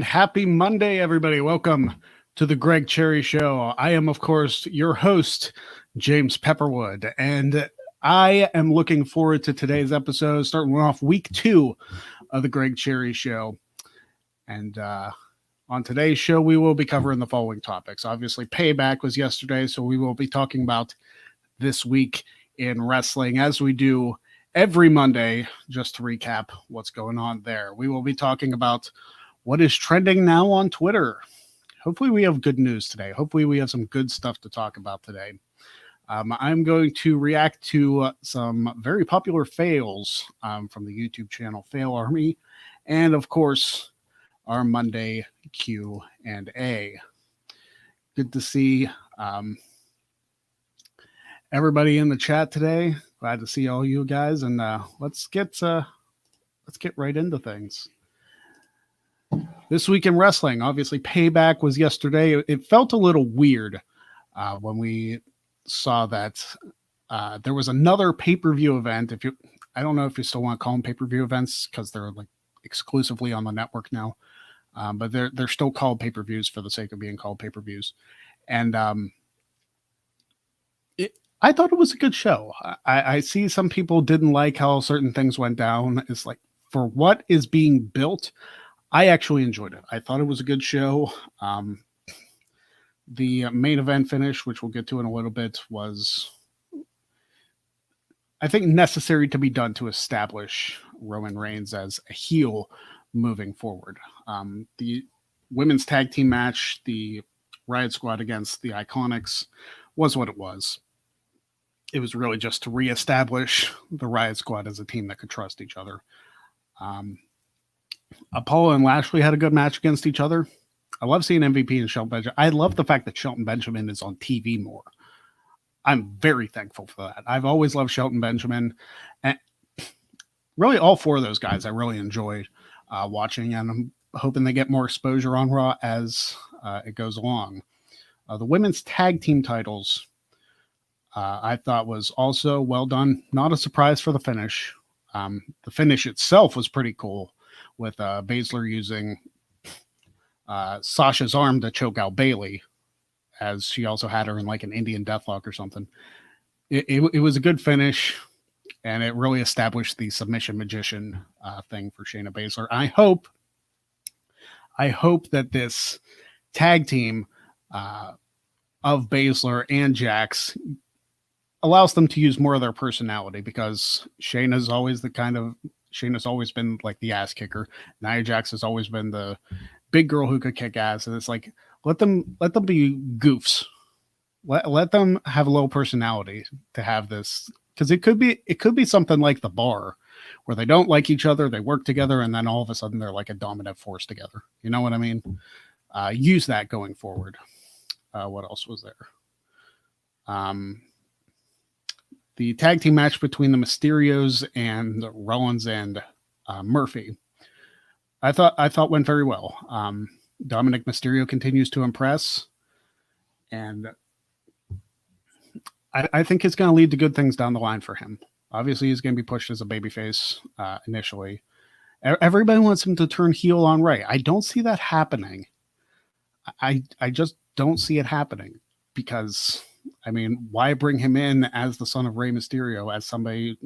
And happy Monday, everybody. Welcome to the Greg Cherry Show. I am, of course, your host, James Pepperwood, and I am looking forward to today's episode, starting off week 2 of the Greg Cherry Show. And on today's show, we will be covering the following topics. Obviously, Payback was yesterday, so we will be talking about this week in wrestling, as we do every Monday, just to recap what's going on there. We will be talking about what is trending now on Twitter. Hopefully we have good news today. Hopefully we have some good stuff to talk about today. I'm going to react to some very popular fails from the YouTube channel Fail Army, and of course our Monday Q&A. Good to see everybody in the chat today. Glad to see all you guys, and let's get right into things. This week in wrestling, obviously Payback was yesterday. It felt a little weird when we saw that there was another pay-per-view event. I don't know if you still want to call them pay-per-view events because they're like exclusively on the network now, but they're still called pay-per-views for the sake of being called pay-per-views. And I thought it was a good show. I see some people didn't like how certain things went down. It's like, for what is being built, I actually enjoyed it. I thought it was a good show. The main event finish, which we'll get to in a little bit, was, I think, necessary to be done to establish Roman Reigns as a heel moving forward. The women's tag team match, the Riot Squad against the Iconics, was what it was. It was really just to reestablish the Riot Squad as a team that could trust each other. Apollo and Lashley had a good match against each other. I love seeing MVP and Shelton Benjamin. I love the fact that Shelton Benjamin is on TV more. I'm very thankful for that. I've always loved Shelton Benjamin. And really all four of those guys I really enjoyed watching, and I'm hoping they get more exposure on Raw as it goes along. The women's tag team titles I thought was also well done. Not a surprise for the finish. The finish itself was pretty cool, with Baszler using Sasha's arm to choke out Bayley, as she also had her in like an Indian deathlock or something. It was a good finish, and it really established the submission magician thing for Shayna Baszler. I hope that this tag team of Baszler and Jax allows them to use more of their personality, because Shayna's always been like the ass kicker. Nia Jax has always been the big girl who could kick ass, and it's like, let them be goofs. Let them have a little personality to have this, because it could be something like The Bar, where they don't like each other, they work together, and then all of a sudden they're like a dominant force together. You know what I mean? Use that going forward. What else was there? The tag team match between the Mysterios and Rollins and Murphy, I thought went very well. Dominic Mysterio continues to impress, and I think it's going to lead to good things down the line for him. Obviously, he's going to be pushed as a babyface initially. Everybody wants him to turn heel on Rey. I don't see that happening. I just don't see it happening, because, I mean, why bring him in as the son of Rey Mysterio, as somebody,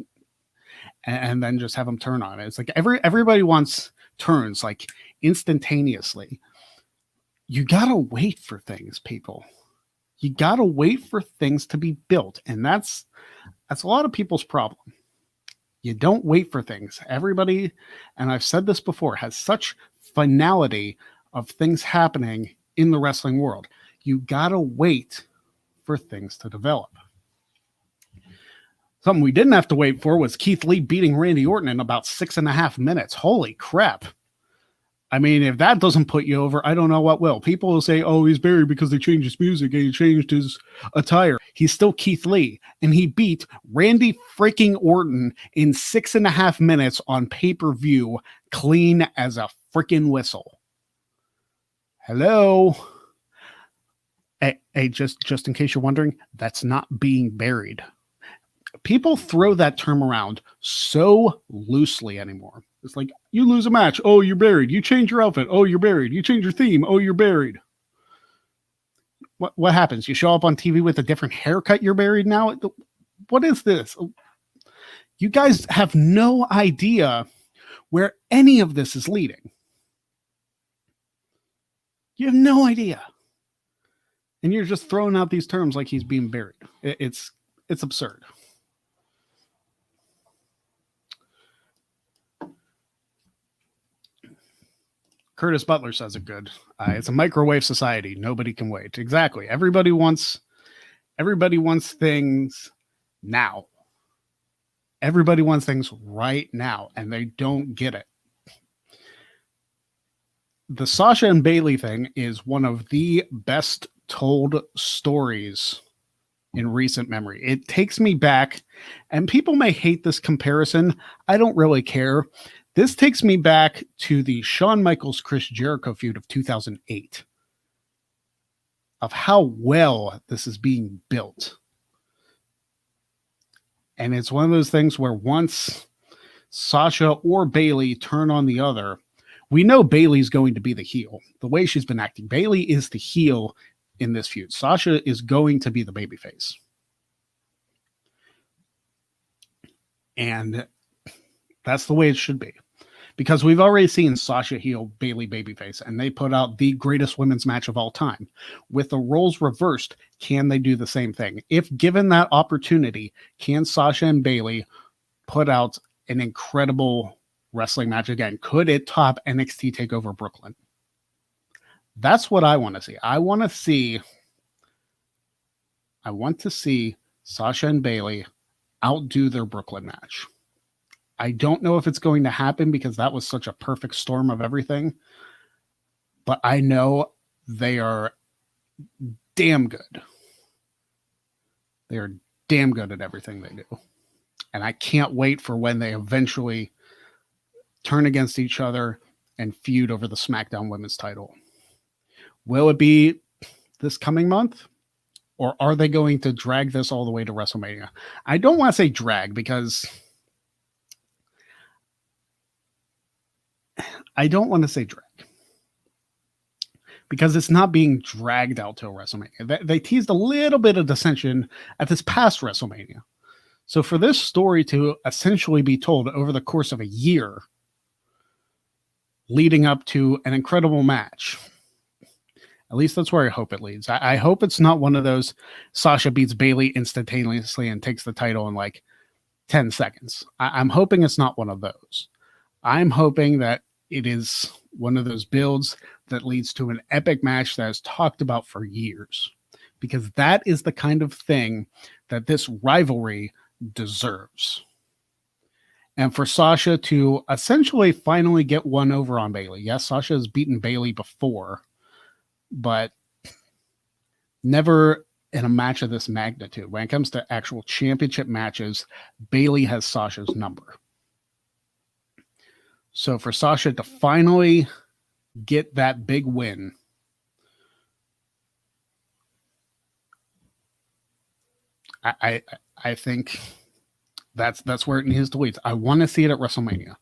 and then just have him turn on it? It's like everybody wants turns like instantaneously. You gotta wait for things, people. You gotta wait for things to be built, and that's a lot of people's problem. You don't wait for things. Everybody, and I've said this before, has such finality of things happening in the wrestling world. You gotta wait for things to develop. Something we didn't have to wait for was Keith Lee beating Randy Orton in about 6.5 minutes. Holy crap. I mean, if that doesn't put you over, I don't know what will. People will say, oh, he's buried because they changed his music and he changed his attire. He's still Keith Lee, and he beat Randy freaking Orton in 6.5 minutes on pay-per-view, clean as a freaking whistle. Hello? Hey, just in case you're wondering, that's not being buried. People throw that term around so loosely anymore. It's like, you lose a match. Oh, you're buried. You change your outfit. Oh, you're buried. You change your theme. Oh, you're buried. What happens? You show up on TV with a different haircut. You're buried now. What is this? You guys have no idea where any of this is leading. You have no idea. And you're just throwing out these terms like he's being buried. It's absurd. Curtis Butler says it good. It's a microwave society. Nobody can wait. Exactly. Everybody wants things now. Everybody wants things right now, and they don't get it. The Sasha and Bayley thing is one of the best told stories in recent memory. It takes me back, and people may hate this comparison. I don't really care. This takes me back to the Shawn Michaels Chris Jericho feud of 2008, of how well this is being built. And it's one of those things where once Sasha or Bayley turn on the other, we know Bayley's going to be the heel. The way she's been acting, Bayley is the heel in this feud. Sasha is going to be the babyface. And that's the way it should be. Because we've already seen Sasha heel, Bayley babyface, and they put out the greatest women's match of all time. With the roles reversed, can they do the same thing? If given that opportunity, can Sasha and Bayley put out an incredible wrestling match again? Could it top NXT TakeOver Brooklyn? That's what I want to see. I want to see Sasha and Bayley outdo their Brooklyn match. I don't know if it's going to happen because that was such a perfect storm of everything, but I know they are damn good. They are damn good at everything they do. And I can't wait for when they eventually turn against each other and feud over the SmackDown Women's title. Will it be this coming month? Or are they going to drag this all the way to WrestleMania? I don't want to say drag because it's not being dragged out to WrestleMania. They teased a little bit of dissension at this past WrestleMania. So for this story to essentially be told over the course of a year, leading up to an incredible match, at least that's where I hope it leads. I hope it's not one of those Sasha beats Bayley instantaneously and takes the title in like 10 seconds. I'm hoping it's not one of those. I'm hoping that it is one of those builds that leads to an epic match that is talked about for years, because that is the kind of thing that this rivalry deserves. And for Sasha to essentially finally get one over on Bayley. Yes, Sasha has beaten Bayley before, but never in a match of this magnitude. When it comes to actual championship matches, Bayley has Sasha's number. So for Sasha to finally get that big win, I think that's where it needs to lead. I want to see it at WrestleMania.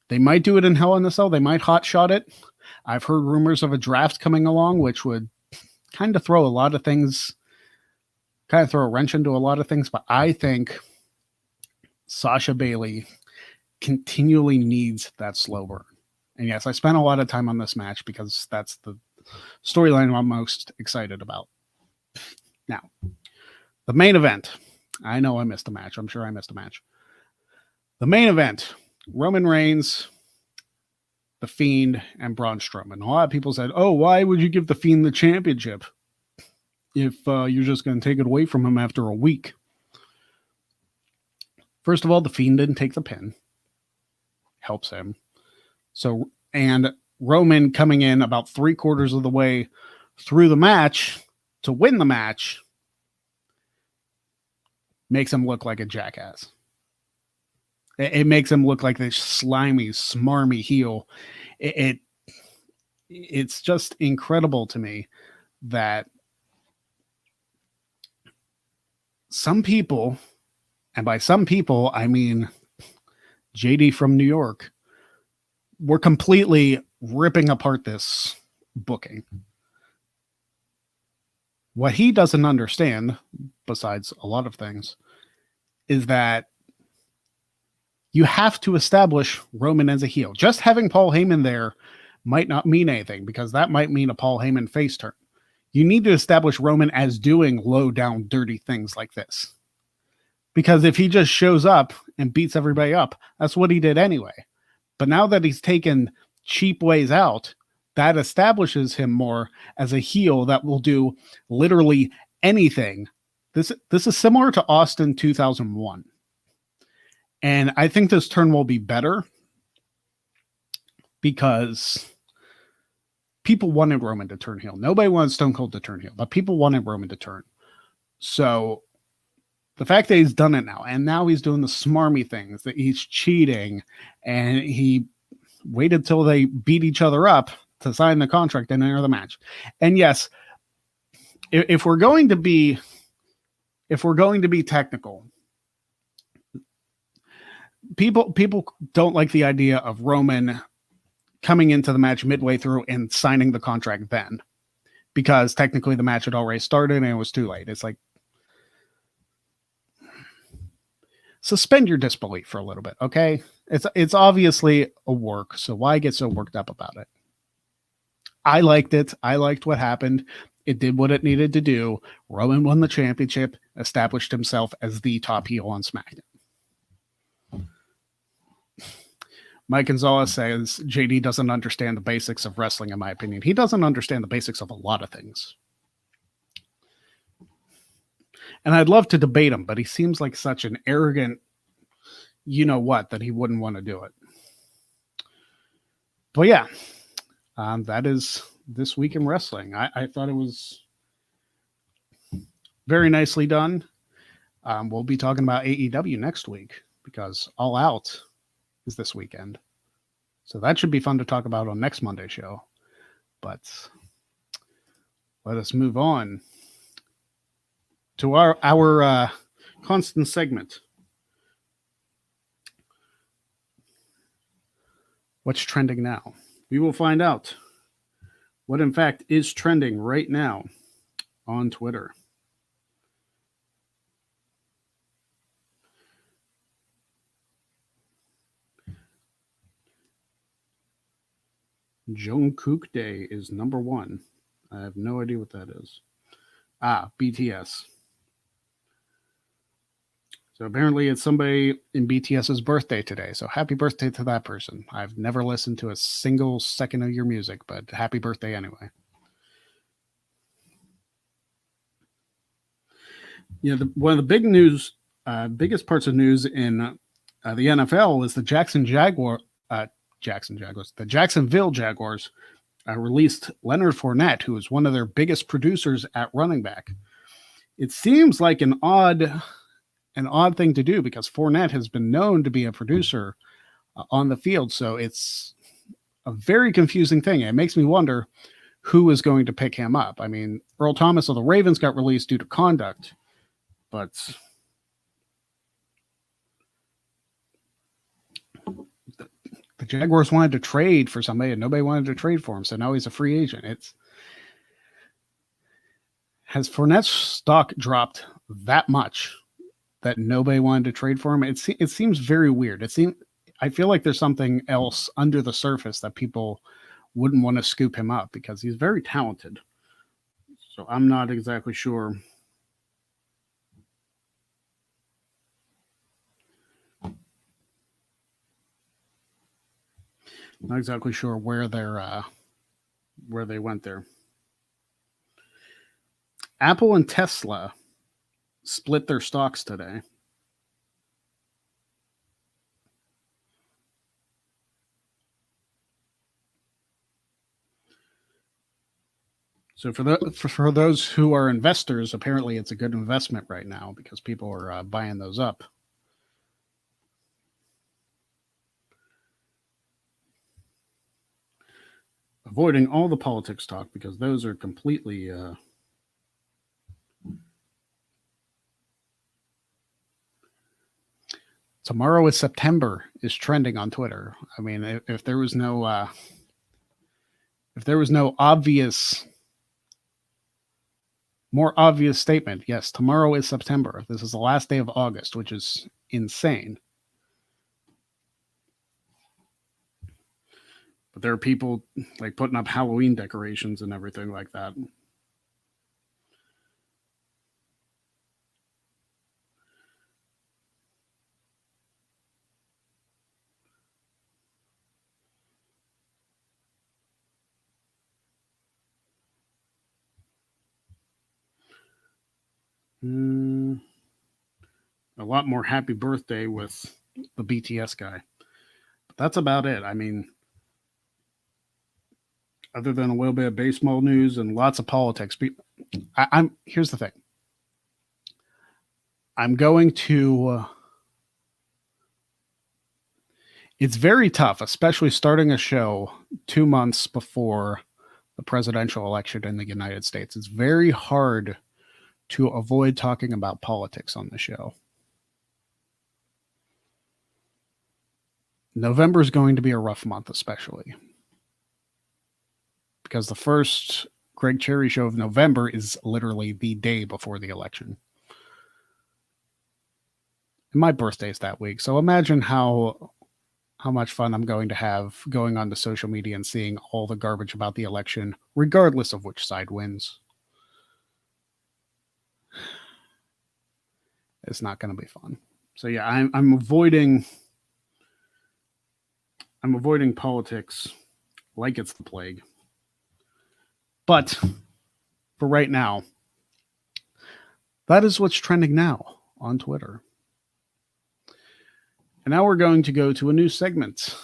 They might do it in Hell in a Cell. They might hotshot it. I've heard rumors of a draft coming along, which would kind of throw a lot of things, kind of throw a wrench into a lot of things. But I think Sasha Bayley continually needs that slow burn. And yes, I spent a lot of time on this match because that's the storyline I'm most excited about. Now, the main event. I know I missed a match. I'm sure I missed a match. The main event, Roman Reigns, The Fiend, and Braun Strowman. A lot of people said, oh, why would you give The Fiend the championship if you're just going to take it away from him after a week? First of all, The Fiend didn't take the pin. Helps him. So, and Roman coming in about 3/4 of the way through the match to win the match makes him look like a jackass. It makes him look like this slimy, smarmy heel. It's just incredible to me that some people, and by some people, I mean JD from New York, were completely ripping apart this booking. What he doesn't understand, besides a lot of things, is that you have to establish Roman as a heel. Just having Paul Heyman there might not mean anything, because that might mean a Paul Heyman face turn. You need to establish Roman as doing low down, dirty things like this. Because if he just shows up and beats everybody up, that's what he did anyway. But now that he's taken cheap ways out, that establishes him more as a heel that will do literally anything. This is similar to Austin 2001. And I think this turn will be better because people wanted Roman to turn heel. Nobody wanted Stone Cold to turn heel, but people wanted Roman to turn. So the fact that he's done it now, and now he's doing the smarmy things, that he's cheating, and he waited till they beat each other up to sign the contract and enter the match. And yes, if we're going to be technical, people don't like the idea of Roman coming into the match midway through and signing the contract then, because technically the match had already started and it was too late. It's like, suspend your disbelief for a little bit, okay? It's obviously a work, so why get so worked up about it? I liked it. I liked what happened. It did what it needed to do. Roman won the championship, established himself as the top heel on SmackDown. Mike Gonzalez says JD doesn't understand the basics of wrestling, in my opinion. He doesn't understand the basics of a lot of things. And I'd love to debate him, but he seems like such an arrogant, that he wouldn't want to do it. But yeah, that is this week in wrestling. I thought it was very nicely done. We'll be talking about AEW next week because All Out is this weekend. So that should be fun to talk about on next Monday's show. But let us move on to our constant segment. What's trending now? We will find out what in fact is trending right now on Twitter. Jungkook Day is number 1. I have no idea what that is. BTS. So apparently it's somebody in BTS's birthday today. So happy birthday to that person. I've never listened to a single second of your music, but happy birthday anyway. Yeah, one of the big news, biggest parts of news in the NFL is the the Jacksonville Jaguars released Leonard Fournette, who is one of their biggest producers at running back. It seems like an odd thing to do because Fournette has been known to be a producer on the field. So it's a very confusing thing. It makes me wonder who is going to pick him up. I mean, Earl Thomas of the Ravens got released due to conduct, but the Jaguars wanted to trade for somebody and nobody wanted to trade for him. So now he's a free agent. Has Fournette's stock dropped that much that nobody wanted to trade for him? It seems very weird. I feel like there's something else under the surface that people wouldn't want to scoop him up because he's very talented. So I'm not exactly sure. Not exactly sure where they went there. Apple and Tesla split their stocks today. So for those who are investors, apparently it's a good investment right now because people are buying those up. Avoiding all the politics talk because those are completely Tomorrow is September is trending on Twitter. I mean, if there was no obvious, more obvious statement, yes, tomorrow is September. This is the last day of August, which is insane. But there are people like putting up Halloween decorations and everything like that. A lot more happy birthday with the BTS guy. But that's about it. I mean, other than a little bit of baseball news and lots of politics, I'm here's the thing. I'm going to. It's very tough, especially starting a show 2 months before the presidential election in the United States. It's very hard to avoid talking about politics on the show. November is going to be a rough month, especially because the first Greg Cherry show of November is literally the day before the election. And my birthday's that week, so imagine how much fun I'm going to have going onto social media and seeing all the garbage about the election, regardless of which side wins. It's not going to be fun. So yeah, I'm avoiding politics like it's the plague. But for right now, that is what's trending now on Twitter. And now we're going to go to a new segment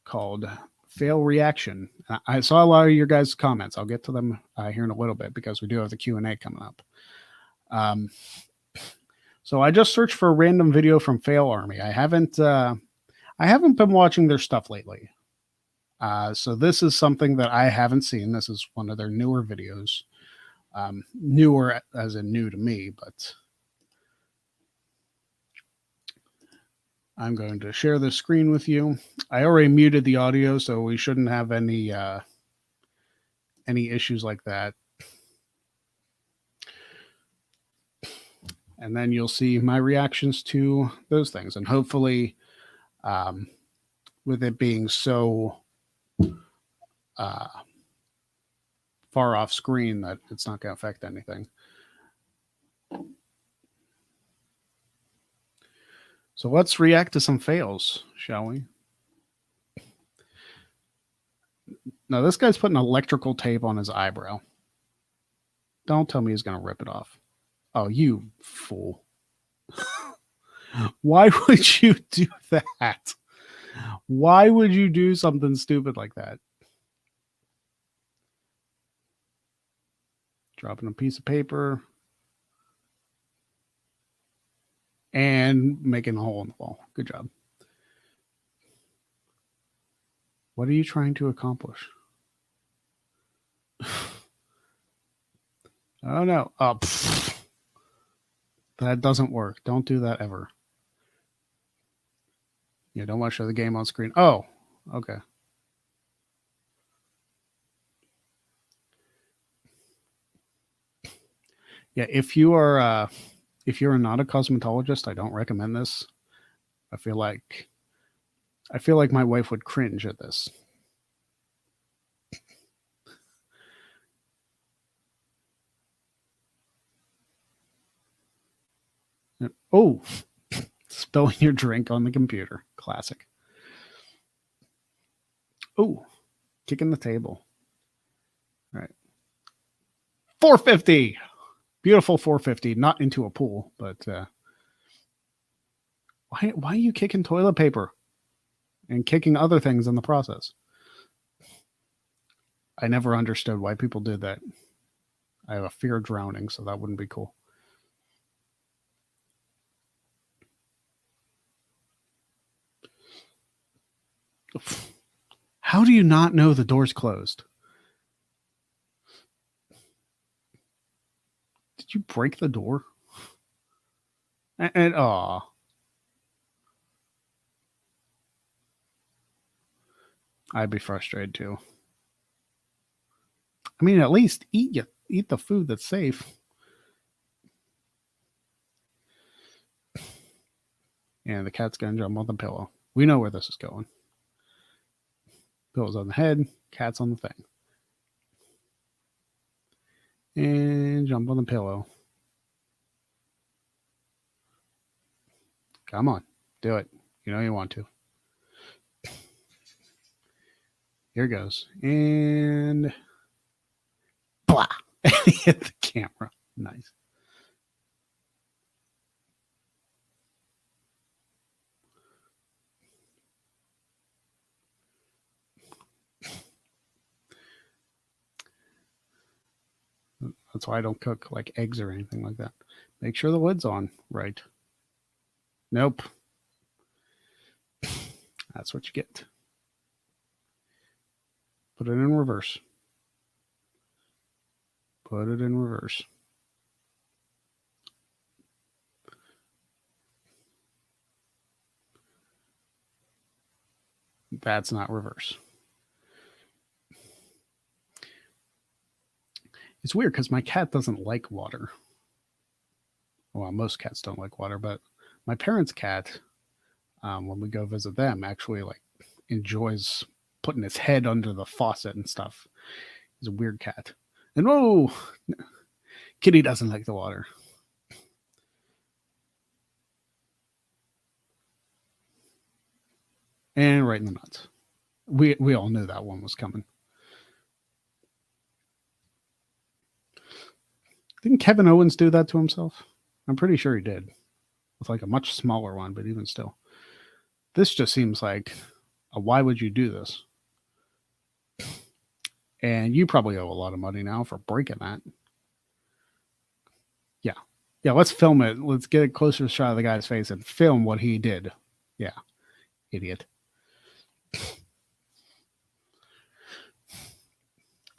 called Fail Reaction. I saw a lot of your guys' comments. I'll get to them here in a little bit because we do have the Q&A coming up. So I just searched for a random video from Fail Army. I haven't been watching their stuff lately. So this is something that I haven't seen. This is one of their newer videos. Newer as in new to me, but I'm going to share the screen with you. I already muted the audio, so we shouldn't have any issues like that. And then you'll see my reactions to those things. And hopefully, with it being so far off screen, that it's not going to affect anything. So let's react to some fails, shall we? Now, this guy's putting electrical tape on his eyebrow. Don't tell me he's going to rip it off. Oh, you fool. Why would you do that? Why would you do something stupid like that? Dropping a piece of paper and making a hole in the wall. Good job. What are you trying to accomplish? Oh, no. Oh, that doesn't work. Don't do that ever. Yeah, don't want to show the game on screen. Oh, okay. Yeah, if you're not a cosmetologist, I don't recommend this. I feel like my wife would cringe at this. Oh, spilling your drink on the computer. Classic. Oh, kicking the table. All right. 450. Beautiful 450. Not into a pool, but why are you kicking toilet paper and kicking other things in the process? I never understood why people did that. I have a fear of drowning, so that wouldn't be cool. How do you not know the door's closed? Did you break the door? And I'd be frustrated too. I mean, at least eat the food that's safe. And the cat's gonna jump on the pillow. We know where this is going. Pillow's on the head, cat's on the thing. And jump on the pillow. Come on, do it. You know you want to. Here goes. And blah. Hit the camera. Nice. That's why I don't cook like eggs or anything like that. Make sure the lid's on right. Nope. That's what you get. Put it in reverse. Put it in reverse. That's not reverse. It's weird because my cat doesn't like water. Well, most cats don't like water, but my parents' cat, when we go visit them, actually like enjoys putting his head under the faucet and stuff. He's a weird cat. And oh, Kitty doesn't like the water. And right in the nuts. We all knew that one was coming. Didn't Kevin Owens do that to himself? I'm pretty sure he did. With like a much smaller one, but even still. This just seems like why would you do this? And you probably owe a lot of money now for breaking that. Yeah. Yeah, let's film it. Let's get a closer shot of the guy's face and film what he did. Yeah. Idiot. Is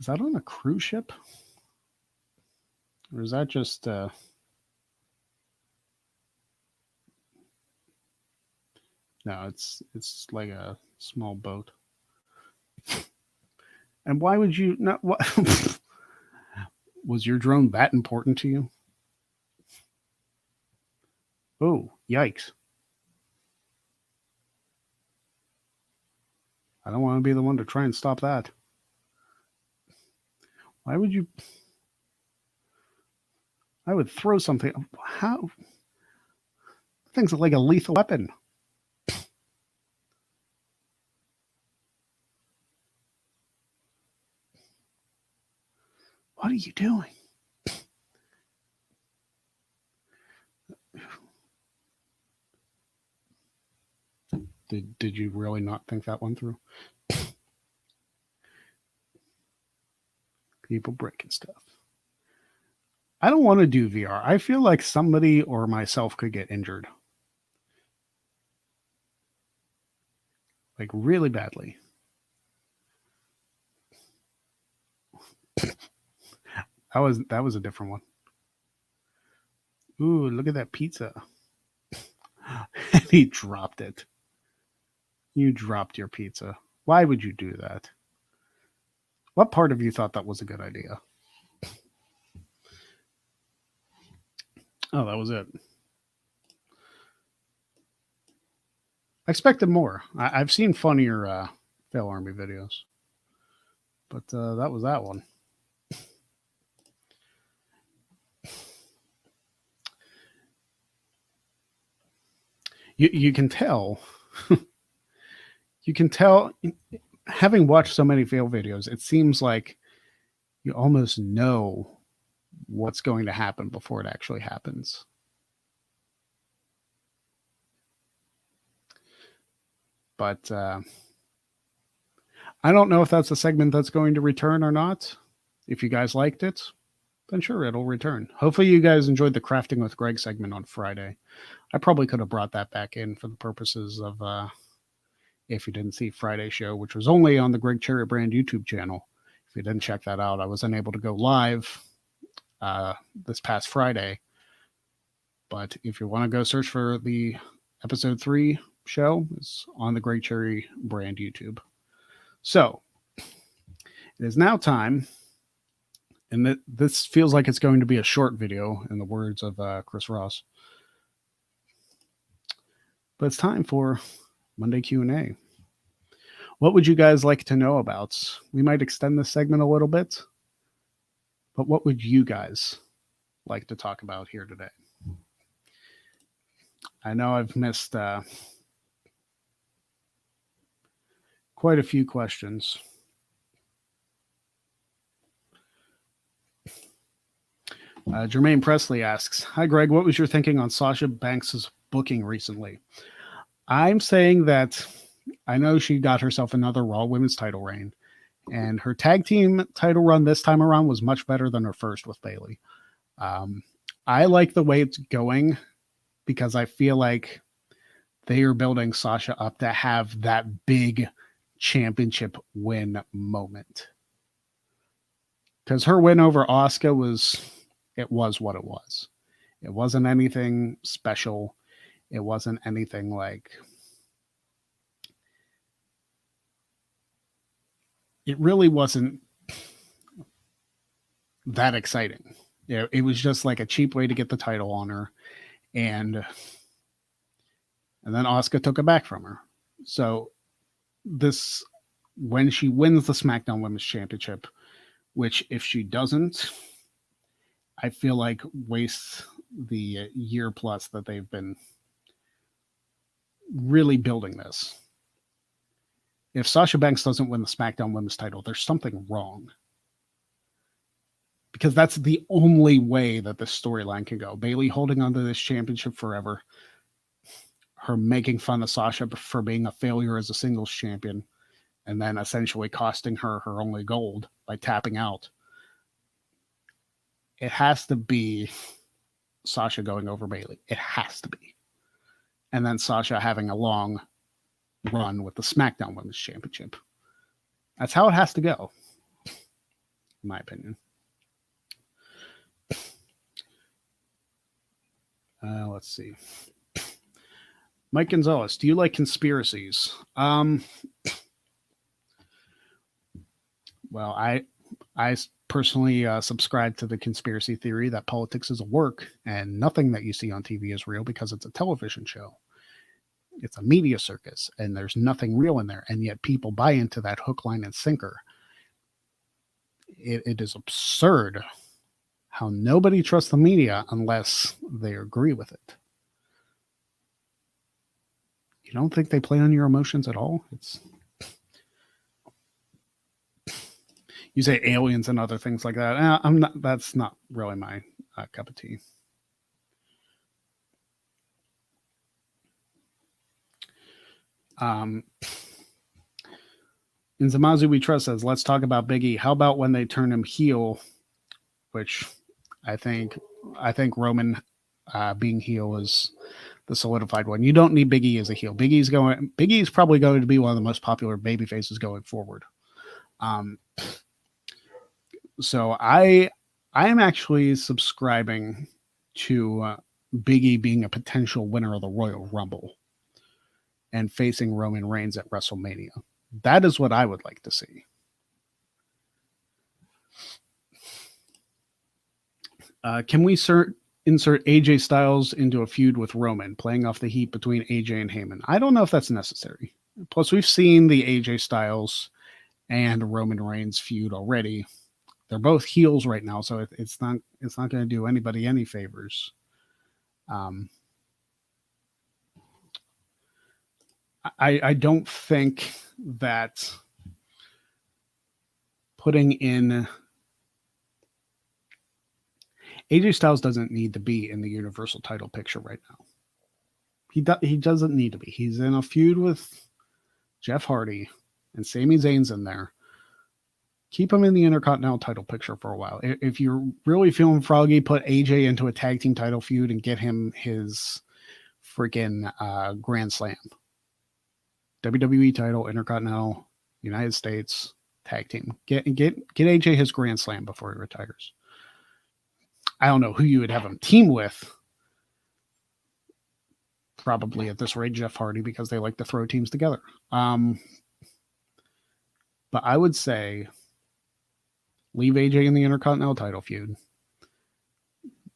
that on a cruise ship? Or is that just no, it's like a small boat. And why would you not what was your drone that important to you? Oh, yikes. I don't want to be the one to try and stop that. Why would you? I would throw something. How? Things like a lethal weapon. What are you doing? Did you really not think that one through? People breaking stuff. I don't want to do VR. I feel like somebody or myself could get injured. Like really badly. That was a different one. Ooh, look at that pizza. And he dropped it. You dropped your pizza. Why would you do that? What part of you thought that was a good idea? Oh, that was it. I expected more. I've seen funnier Fail Army videos. But that was that one. You can tell. You can tell, having watched so many fail videos, it seems like you almost know what's going to happen before it actually happens. But I don't know if that's a segment that's going to return or not. If you guys liked it, then sure, it'll return. Hopefully you guys enjoyed the Crafting with Greg segment on Friday. I probably could have brought that back in for the purposes of if you didn't see Friday's show, which was only on the Greg Cherry Brand YouTube channel. If you didn't check that out, I was unable to go live this past Friday. But if you want to go search for the episode 3 show, it's on the Greg Cherry Brand YouTube. So it is now time, and this feels like it's going to be a short video in the words of Chris Ross. But it's time for Monday Q&A. What would you guys like to know about? We might extend this segment a little bit, but what would you guys like to talk about here today? I know I've missed quite a few questions. Jermaine Presley asks, "Hi, Greg. What was your thinking on Sasha Banks' booking recently?" I'm saying that I know she got herself another Raw Women's title reign, and her tag team title run this time around was much better than her first with Bayley. I like the way it's going because I feel like they are building Sasha up to have that big championship win moment. Because her win over Asuka was what it was. It wasn't anything special. It wasn't anything like... It really wasn't that exciting. It was just like a cheap way to get the title on her. And then Asuka took it back from her. So when she wins the SmackDown Women's Championship, which if she doesn't, I feel like wastes the year plus that they've been really building this. If Sasha Banks doesn't win the SmackDown Women's title, there's something wrong. Because that's the only way that this storyline can go. Bayley holding onto this championship forever. Her making fun of Sasha for being a failure as a singles champion. And then essentially costing her her only gold by tapping out. It has to be Sasha going over Bayley. It has to be. And then Sasha having a long run with the SmackDown Women's Championship. That's how it has to go, in my opinion. Let's see. Mike Gonzalez, do you like conspiracies? Well, I personally subscribe to the conspiracy theory that politics is a work and nothing that you see on TV is real because it's a television show. It's a media circus and there's nothing real in there. And yet people buy into that hook, line, and sinker. It is absurd how nobody trusts the media unless they agree with it. You don't think they play on your emotions at all? You say aliens and other things like that. That's not really my cup of tea. In Zamazu We Trust says, let's talk about Big E. How about when they turn him heel, which I think Roman being heel is the solidified one. You don't need Big E as a heel. Big E is probably going to be one of the most popular baby faces going forward. So I am actually subscribing to Big E being a potential winner of the Royal Rumble and facing Roman Reigns at WrestleMania. That is what I would like to see. Can we insert AJ Styles into a feud with Roman, playing off the heat between AJ and Heyman? I don't know if that's necessary. Plus, we've seen the AJ Styles and Roman Reigns feud already. They're both heels right now, so it's not going to do anybody any favors. I don't think that putting in AJ Styles doesn't need to be in the Universal title picture right now. He doesn't need to be. He's in a feud with Jeff Hardy and Sami Zayn's in there. Keep him in the Intercontinental title picture for a while. If you're really feeling froggy, put AJ into a tag team title feud and get him his freaking Grand Slam. WWE title, Intercontinental, United States, tag team. Get AJ his Grand Slam before he retires. I don't know who you would have him team with. Probably at this rate, Jeff Hardy, because they like to throw teams together. But I would say leave AJ in the Intercontinental title feud.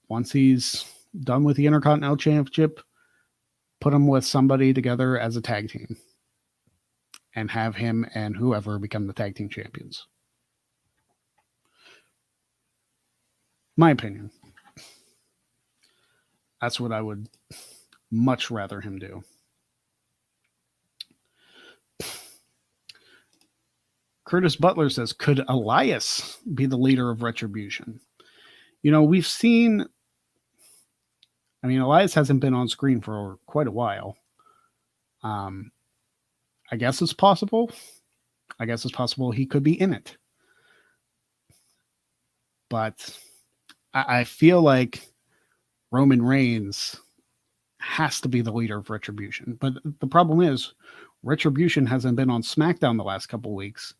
Once he's done with the Intercontinental Championship, put him with somebody together as a tag team and have him and whoever become the tag team champions. My opinion. That's what I would much rather him do. Curtis Butler says, could Elias be the leader of Retribution? You know, we've seen, I mean, Elias hasn't been on screen for quite a while. I guess it's possible. I guess it's possible he could be in it. But I feel like Roman Reigns has to be the leader of Retribution. But the problem is, Retribution hasn't been on SmackDown the last couple weeks.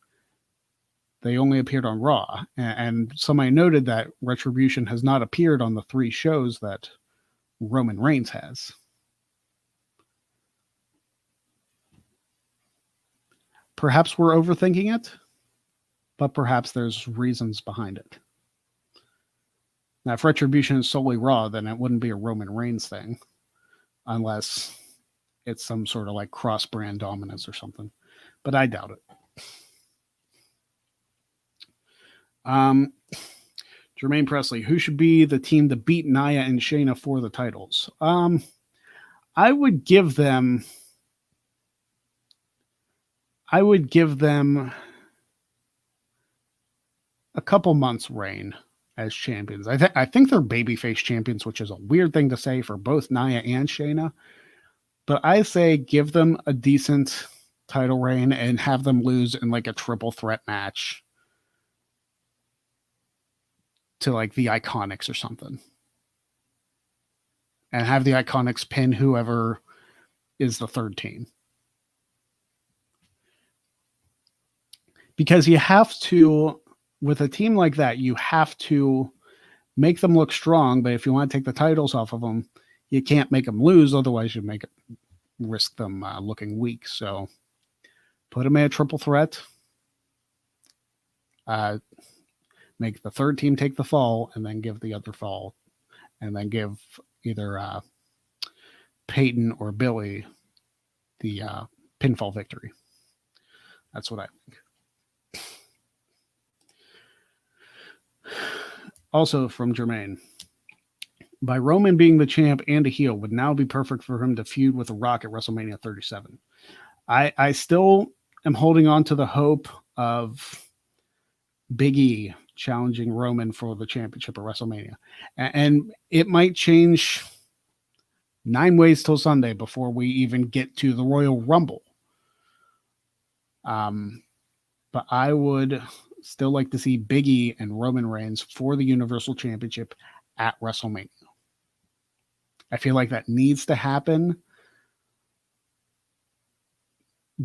They only appeared on Raw. And somebody noted that Retribution has not appeared on the 3 shows that Roman Reigns has. Perhaps we're overthinking it, but perhaps there's reasons behind it. Now, if Retribution is solely Raw, then it wouldn't be a Roman Reigns thing, unless it's some sort of like cross-brand dominance or something. But I doubt it. Jermaine Presley, who should be the team to beat Nia and Shayna for the titles? I would give them a couple months reign as champions. I think they're babyface champions, which is a weird thing to say for both Nia and Shayna. But I say give them a decent title reign and have them lose in like a triple threat match to like the Iconics or something. And have the Iconics pin whoever is the third team. Because you have to, with a team like that, you have to make them look strong. But if you want to take the titles off of them, you can't make them lose. Otherwise, you risk them looking weak. So put them in a triple threat. Make the third team take the fall and then give the other fall. And then give either Peyton or Billy the pinfall victory. That's what I think. Also from Jermaine, by Roman being the champ and a heel would now be perfect for him to feud with The Rock at WrestleMania 37. I still am holding on to the hope of Big E challenging Roman for the championship at WrestleMania. And it might change 9 ways till Sunday before we even get to the Royal Rumble. But I would still like to see Big E and Roman Reigns for the Universal Championship at WrestleMania. I feel like that needs to happen.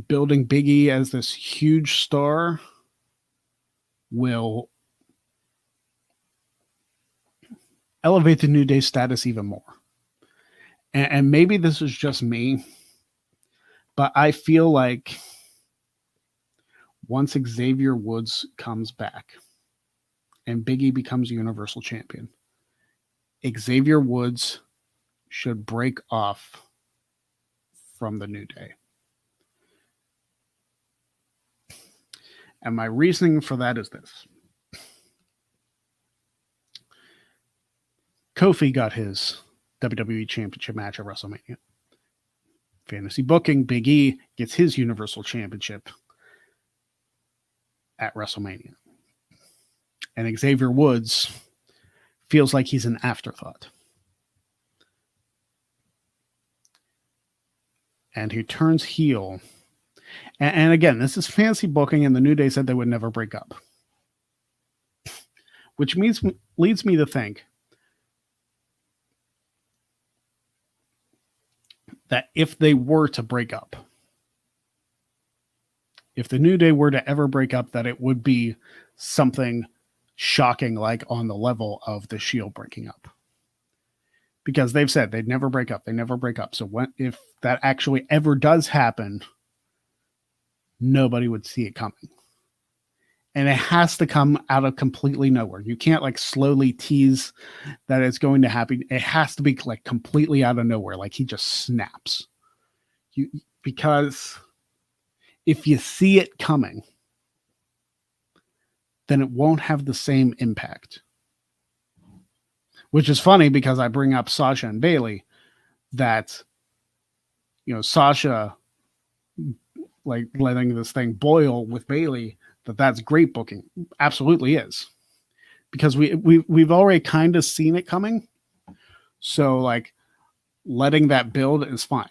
Building Big E as this huge star will elevate the New Day status even more. And maybe this is just me, but I feel like once Xavier Woods comes back and Big E becomes Universal Champion, Xavier Woods should break off from the New Day. And my reasoning for that is this. Kofi got his WWE Championship match at WrestleMania. Fantasy booking, Big E gets his Universal Championship at WrestleMania. And Xavier Woods feels like he's an afterthought. And he turns heel. And again, this is fancy booking, and the New Day said they would never break up. Which leads me to think that if they were to break up, if the New Day were to ever break up, that it would be something shocking, like on the level of the Shield breaking up. Because they've said they'd never break up. They never break up. So if that actually ever does happen, nobody would see it coming. And it has to come out of completely nowhere. You can't like slowly tease that it's going to happen. It has to be like completely out of nowhere. Like he just snaps. Because if you see it coming, then it won't have the same impact. Which is funny because I bring up Sasha and Bayley, that, Sasha like letting this thing boil with Bayley, that's great booking. Absolutely is. Because we've already kind of seen it coming. So like letting that build is fine.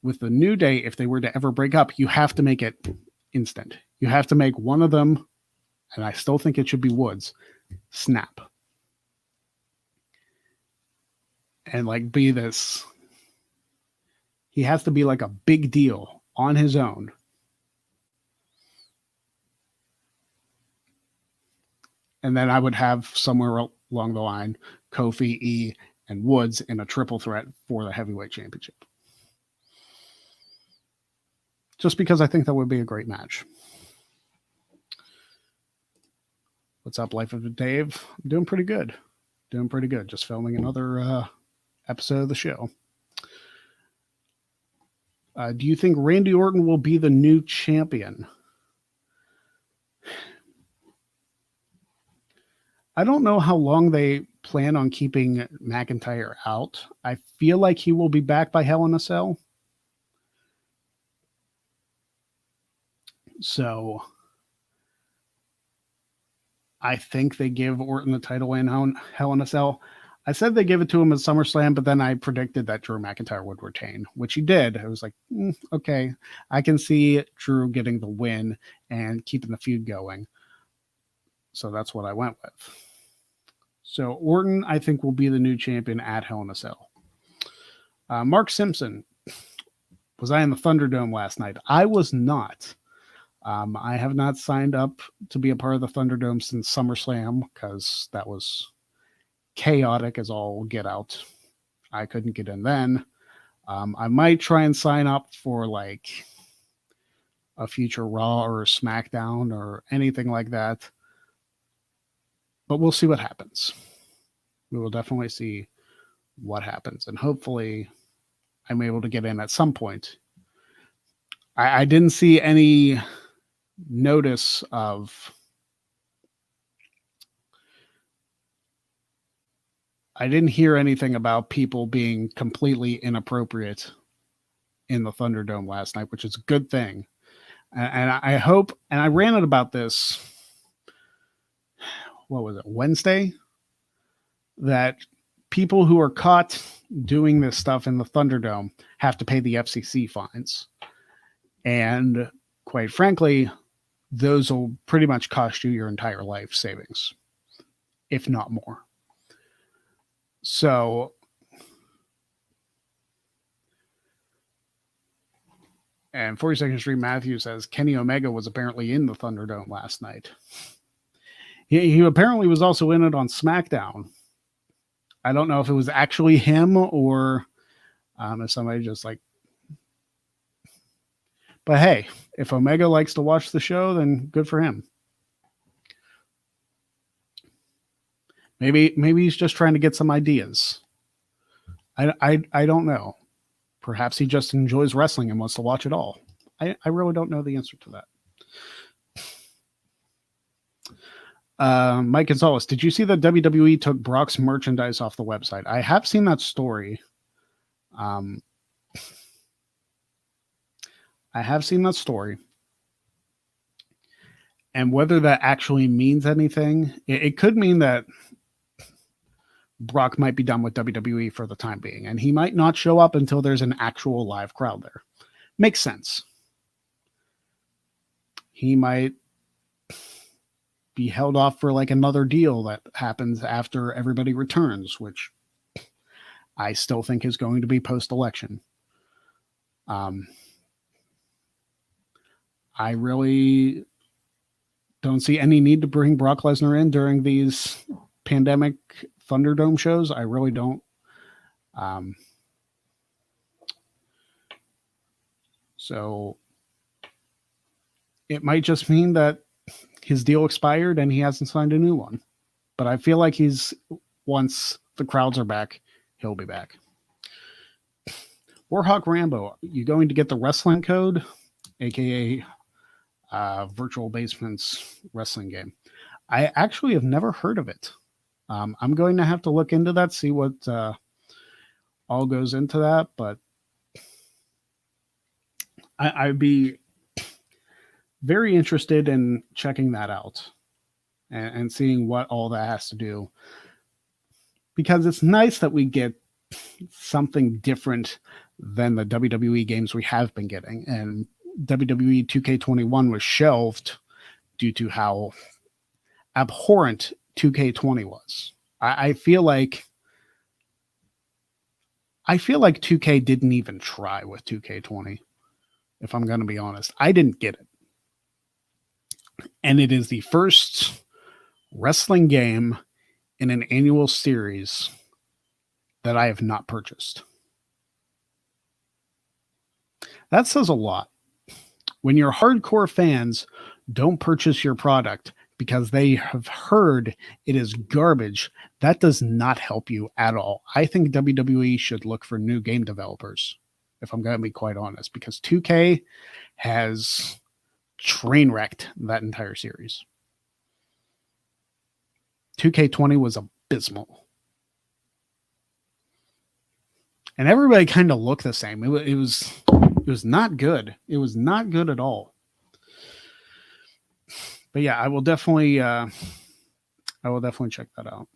With the New Day, if they were to ever break up, you have to make it instant. You have to make one of them, and I still think it should be Woods, snap. And like be this. He has to be like a big deal on his own. And then I would have somewhere along the line Kofi, E, and Woods in a triple threat for the heavyweight championship. Just because I think that would be a great match. What's up, Life of Dave? I'm doing pretty good. Just filming another episode of the show. Do you think Randy Orton will be the new champion? I don't know how long they plan on keeping McIntyre out. I feel like he will be back by Hell in a Cell. So I think they give Orton the title in Hell in a Cell. I said they give it to him at SummerSlam, but then I predicted that Drew McIntyre would retain, which he did. I was like, okay, I can see Drew getting the win and keeping the feud going. So that's what I went with. So Orton, I think, will be the new champion at Hell in a Cell. Mark Simpson, was I in the Thunderdome last night? I was not. I have not signed up to be a part of the Thunderdome since SummerSlam because that was chaotic as all get out. I couldn't get in then. I might try and sign up for like a future Raw or SmackDown or anything like that. But we'll see what happens. We will definitely see what happens. And hopefully I'm able to get in at some point. I didn't see any notice of... I didn't hear anything about people being completely inappropriate in the Thunderdome last night, which is a good thing. And I hope, and I ranted about this, what was it, Wednesday? That people who are caught doing this stuff in the Thunderdome have to pay the FCC fines. And quite frankly, those will pretty much cost you your entire life savings, if not more. So, and 42nd Street Matthew says Kenny Omega was apparently in the Thunderdome last night. He apparently was also in it on SmackDown. I don't know if it was actually him or if somebody just like... But hey, if Omega likes to watch the show, then good for him. Maybe he's just trying to get some ideas. I don't know. Perhaps he just enjoys wrestling and wants to watch it all. I really don't know the answer to that. Mike Gonzalez, did you see that WWE took Brock's merchandise off the website? I have seen that story. I have seen that story. And whether that actually means anything, it could mean that Brock might be done with WWE for the time being, and he might not show up until there's an actual live crowd there. Makes sense. He might be held off for like another deal that happens after everybody returns, which I still think is going to be post-election. I really don't see any need to bring Brock Lesnar in during these pandemic Thunderdome shows. I really don't. So it might just mean that his deal expired and he hasn't signed a new one. But I feel like once the crowds are back, he'll be back. Warhawk Rambo, you going to get the wrestling code, aka Virtual Basements wrestling game? I actually have never heard of it. I'm going to have to look into that, see what all goes into that, but I'd be very interested in checking that out and seeing what all that has to do, because it's nice that we get something different than the WWE games we have been getting. And WWE 2K21 was shelved due to how abhorrent 2K20 was. I feel like 2K didn't even try with 2K20. If I'm going to be honest, I didn't get it. And it is the first wrestling game in an annual series that I have not purchased. That says a lot. When your hardcore fans don't purchase your product because they have heard it is garbage, that does not help you at all. I think WWE should look for new game developers, if I'm going to be quite honest, because 2K has train wrecked that entire series. 2K20 was abysmal. And everybody kind of looked the same. It was not good. It was not good at all. But yeah, I will definitely check that out.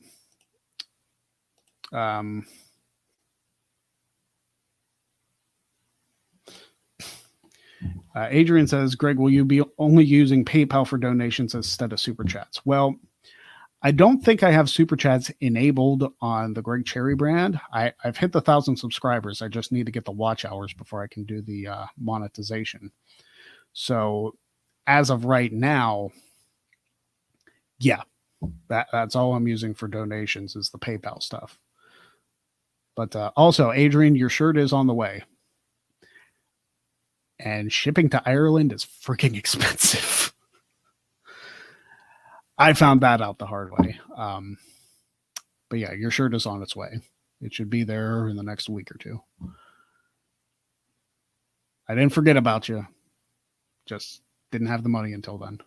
Adrian says, Greg, will you be only using PayPal for donations instead of Super Chats? Well, I don't think I have Super Chats enabled on the Greg Cherry brand. I've hit the 1,000 subscribers. I just need to get the watch hours before I can do the monetization. So as of right now, yeah, that's all I'm using for donations is the PayPal stuff. But also, Adrian, your shirt is on the way. And shipping to Ireland is freaking expensive. I found that out the hard way. But yeah, your shirt is on its way. It should be there in the next week or two. I didn't forget about you. Just didn't have the money until then.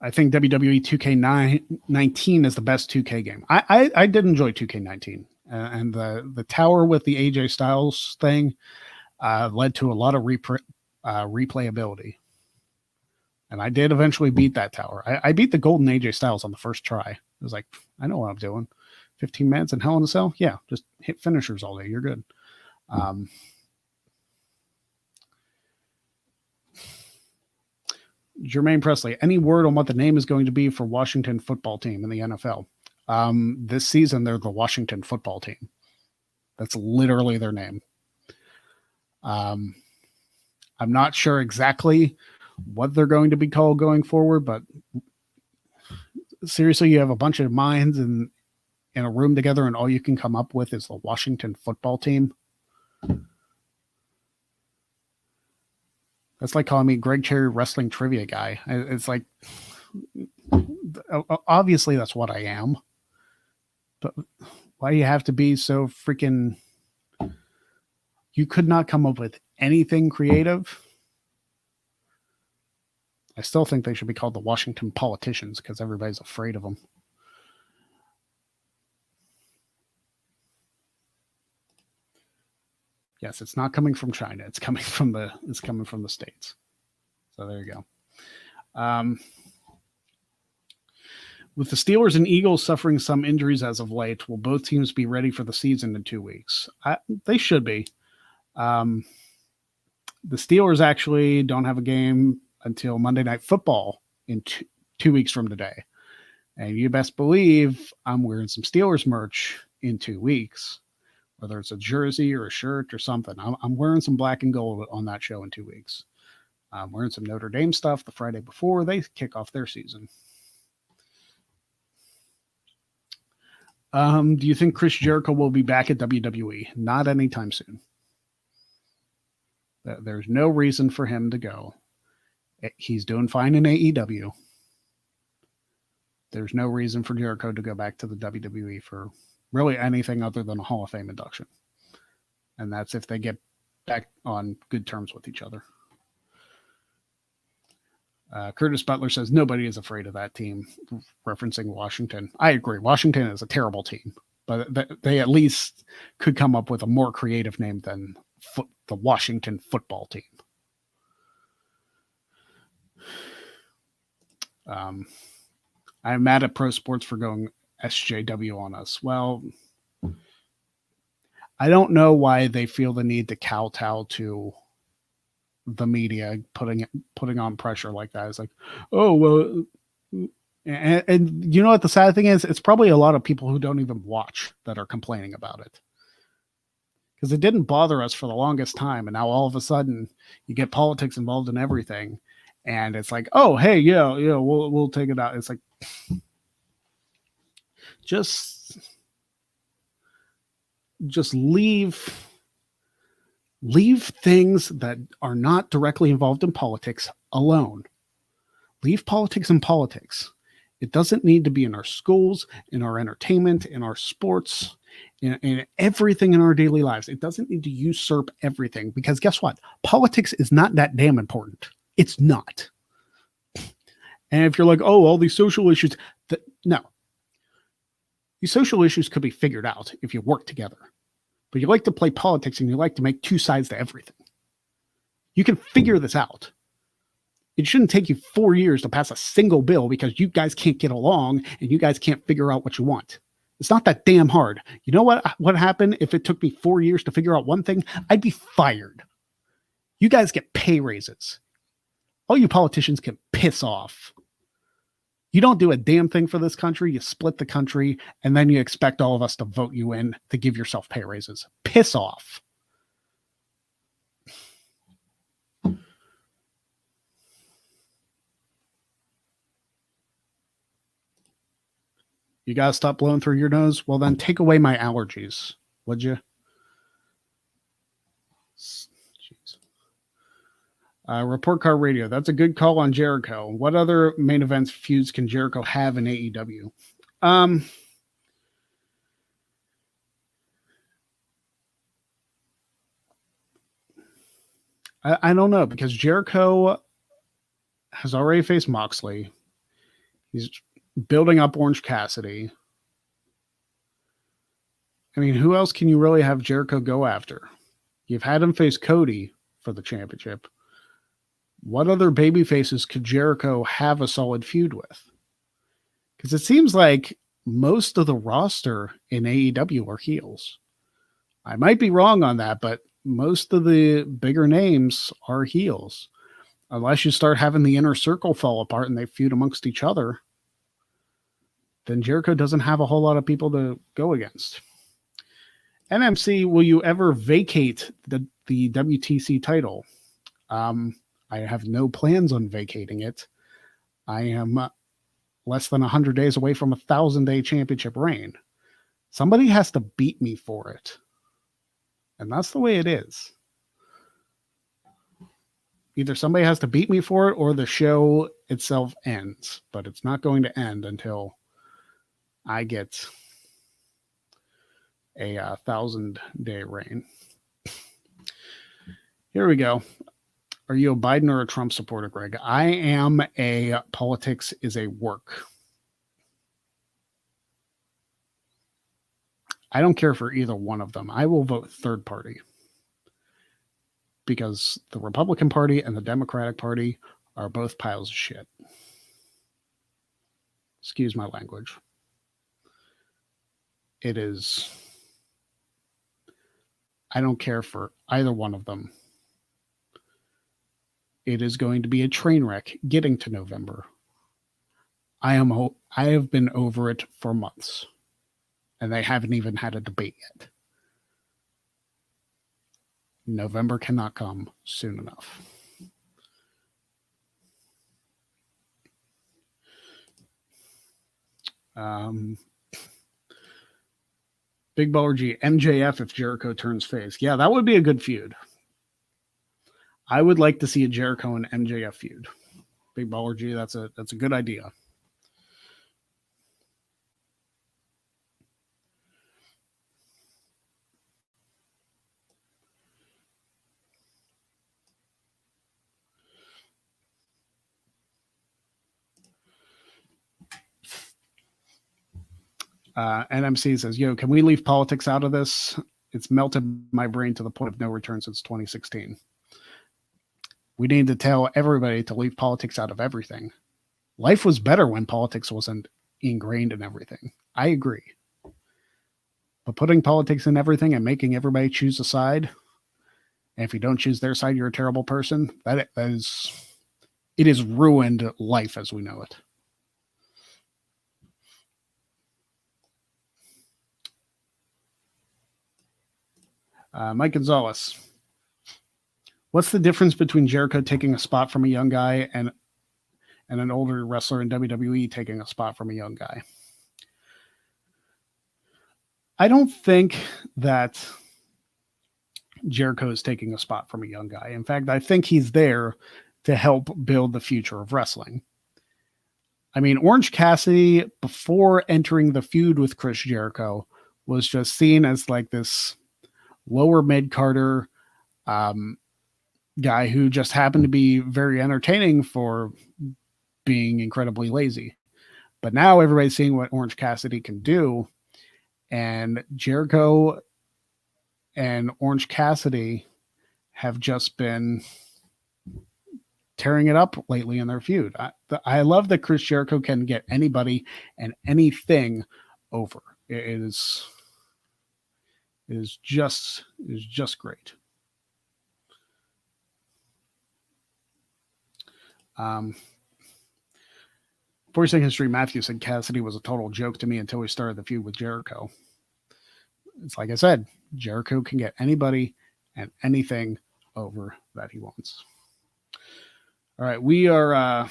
I think WWE 2K19 is the best 2K game. I did enjoy 2K19. And the tower with the AJ Styles thing led to a lot of replayability. And I did eventually beat that tower. I beat the golden AJ Styles on the first try. It was like, I know what I'm doing. 15 minutes in Hell in a Cell? Yeah, just hit finishers all day. You're good. Jermaine Presley, any word on what the name is going to be for Washington football team in the NFL? This season, they're the Washington football team. That's literally their name. I'm not sure exactly what they're going to be called going forward, but seriously, you have a bunch of minds in a room together and all you can come up with is the Washington football team. That's like calling me Greg Cherry wrestling trivia guy. It's like, obviously that's what I am, but why do you have to be so freaking, you could not come up with anything creative? I still think they should be called the Washington Politicians because everybody's afraid of them. Yes, it's not coming from China. It's coming from the States. So there you go. With the Steelers and Eagles suffering some injuries as of late, will both teams be ready for the season in 2 weeks? They should be. The Steelers actually don't have a game until Monday Night Football in 2 weeks from today. And you best believe I'm wearing some Steelers merch in 2 weeks, whether it's a jersey or a shirt or something. I'm wearing some black and gold on that show in 2 weeks. I'm wearing some Notre Dame stuff the Friday before they kick off their season. Do you think Chris Jericho will be back at WWE? Not anytime soon. There's no reason for him to go. He's doing fine in AEW. There's no reason for Jericho to go back to the WWE for really anything other than a Hall of Fame induction. And that's if they get back on good terms with each other. Curtis Butler says nobody is afraid of that team, referencing Washington. I agree. Washington is a terrible team, but they at least could come up with a more creative name than the Washington football team. I'm mad at Pro Sports for going SJW on us. Well, I don't know why they feel the need to kowtow to the media putting on pressure like that. It's like, oh, well, and you know what the sad thing is? It's probably a lot of people who don't even watch that are complaining about it. Because it didn't bother us for the longest time. And now all of a sudden you get politics involved in everything. And it's like, oh, hey, yeah, we'll take it out. It's like, just leave things that are not directly involved in politics alone. Leave politics in politics. It doesn't need to be in our schools, in our entertainment, in our sports, in everything in our daily lives. It doesn't need to usurp everything, because guess what? Politics is not that damn important. It's not. And if you're like, oh, all these social issues, no. These social issues could be figured out if you work together. But you like to play politics and you like to make two sides to everything. You can figure this out. It shouldn't take you 4 years to pass a single bill because you guys can't get along and you guys can't figure out what you want. It's not that damn hard. You know what happened if it took me 4 years to figure out one thing? I'd be fired. You guys get pay raises. All you politicians can piss off. You don't do a damn thing for this country. You split the country, and then you expect all of us to vote you in to give yourself pay raises. Piss off. You got to stop blowing through your nose? Well, then take away my allergies, would you? Jeez. Report Card Radio. That's a good call on Jericho. What other main events feuds can Jericho have in AEW? I don't know, because Jericho has already faced Moxley. He's building up Orange Cassidy. I mean, who else can you really have Jericho go after? You've had him face Cody for the championship. What other baby faces could Jericho have a solid feud with? Because it seems like most of the roster in AEW are heels. I might be wrong on that, but most of the bigger names are heels. Unless you start having the inner circle fall apart and they feud amongst each other, then Jericho doesn't have a whole lot of people to go against. NMC, will you ever vacate the WTC title? I have no plans on vacating it. I am less than 100 days away from a 1,000-day championship reign. Somebody has to beat me for it. And that's the way it is. Either somebody has to beat me for it or the show itself ends. But it's not going to end until I get a 1,000-day reign. Here we go. Are you a Biden or a Trump supporter, Greg? I am a politics is a work. I don't care for either one of them. I will vote third party. Because the Republican Party and the Democratic Party are both piles of shit. Excuse my language. It is. I don't care for either one of them. It is going to be a train wreck getting to November. I have been over it for months. And they haven't even had a debate yet. November cannot come soon enough. Big Baller G, MJF if Jericho turns face. Yeah, that would be a good feud. I would like to see a Jericho and MJF feud. Big Baller G, that's a good idea. NMC says, yo, can we leave politics out of this? It's melted my brain to the point of no return since 2016. We need to tell everybody to leave politics out of everything. Life was better when politics wasn't ingrained in everything. I agree. But putting politics in everything and making everybody choose a side, and if you don't choose their side, you're a terrible person, it has ruined life as we know it. Mike Gonzalez. What's the difference between Jericho taking a spot from a young guy and an older wrestler in WWE taking a spot from a young guy? I don't think that Jericho is taking a spot from a young guy. In fact, I think he's there to help build the future of wrestling. I mean, Orange Cassidy, before entering the feud with Chris Jericho, was just seen as like this lower mid-carder guy who just happened to be very entertaining for being incredibly lazy. But now everybody's seeing what Orange Cassidy can do, and Jericho and Orange Cassidy have just been tearing it up lately in their feud. I love that Chris Jericho can get anybody and anything over. It is just great. 42nd Street Matthew said Cassidy was a total joke to me until we started the feud with Jericho. It's like I said, Jericho can get anybody and anything over that he wants. All right, we are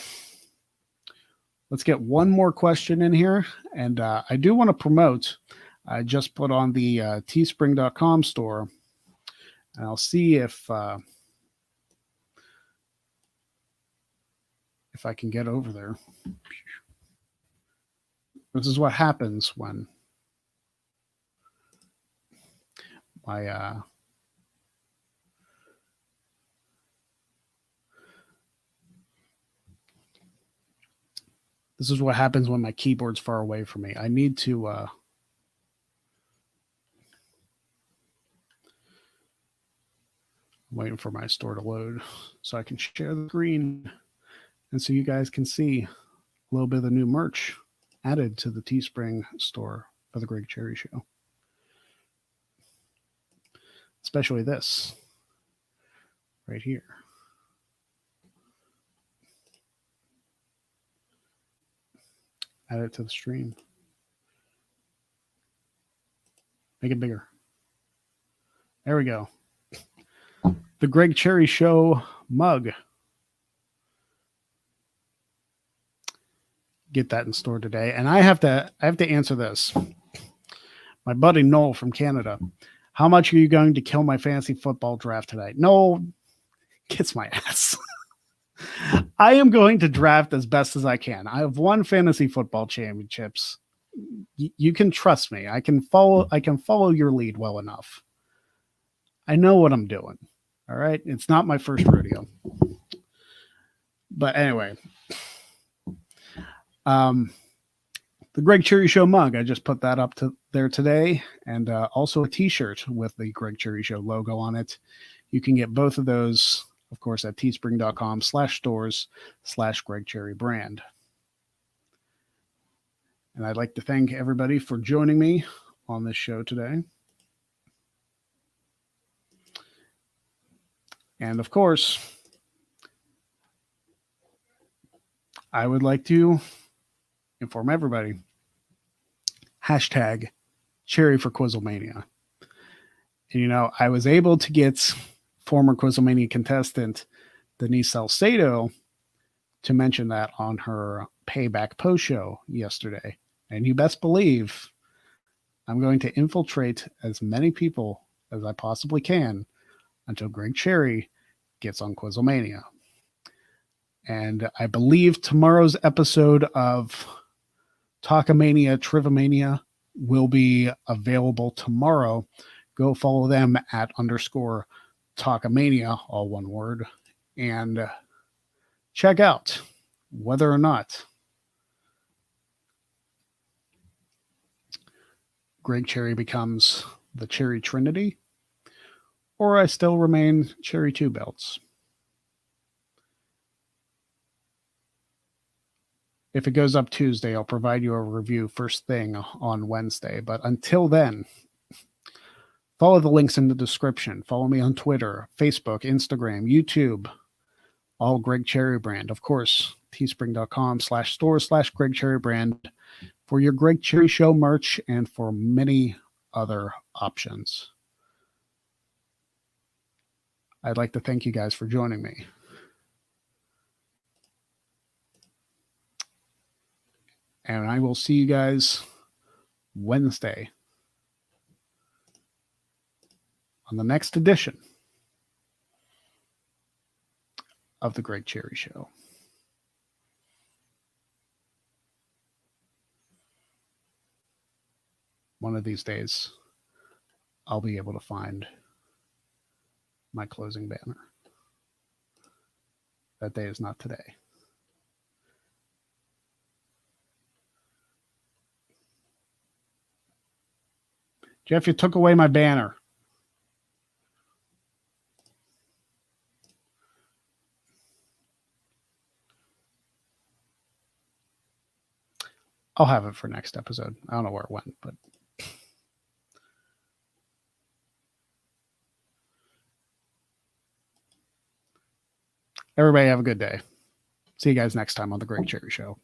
let's get one more question in here. And I do want to promote, I just put on the teespring.com store, and I'll see if I can get over there. This is what happens when my this is what happens when my keyboard's far away from me. I need to I'm waiting for my store to load so I can share the screen and so you guys can see a little bit of the new merch added to the Teespring store for the Greg Cherry Show. Especially this right here. Add it to the stream. Make it bigger. There we go. The Greg Cherry Show mug. Get that in store today. And I have to answer this. My buddy Noel from Canada. How much are you going to kill my fantasy football draft tonight? Noel, kiss my ass. I am going to draft as best as I can. I have won fantasy football championships. You can trust me. I can follow your lead well enough. I know what I'm doing. All right. It's not my first rodeo. But anyway, the Greg Cherry Show mug, I just put that up to there today, and also a t-shirt with the Greg Cherry Show logo on it. You can get both of those, of course, at teespring.com/stores/Greg Cherry brand. And I'd like to thank everybody for joining me on this show today. And of course, I would like to inform everybody, hashtag Cherry for Quizzlemania. And, you know, I was able to get former Quizzlemania contestant Denise Salcedo to mention that on her Payback post show yesterday. And you best believe I'm going to infiltrate as many people as I possibly can until Greg Cherry gets on Quizlemania. And I believe tomorrow's episode of Talkamania Trivomania will be available tomorrow. Go follow them at _Talkamania, all one word, and check out whether or not Greg Cherry becomes the Cherry Trinity, or I still remain Cherry Two Belts. If it goes up Tuesday, I'll provide you a review first thing on Wednesday. But until then, follow the links in the description. Follow me on Twitter, Facebook, Instagram, YouTube, all Greg Cherry Brand. Of course, teespring.com/store/Greg Cherry Brand for your Greg Cherry Show merch and for many other options. I'd like to thank you guys for joining me. And I will see you guys Wednesday on the next edition of the Greg Cherry Show. One of these days, I'll be able to find my closing banner. That day is not today. Jeff, you took away my banner. I'll have it for next episode. I don't know where it went, but everybody have a good day. See you guys next time on the Greg Cherry Show.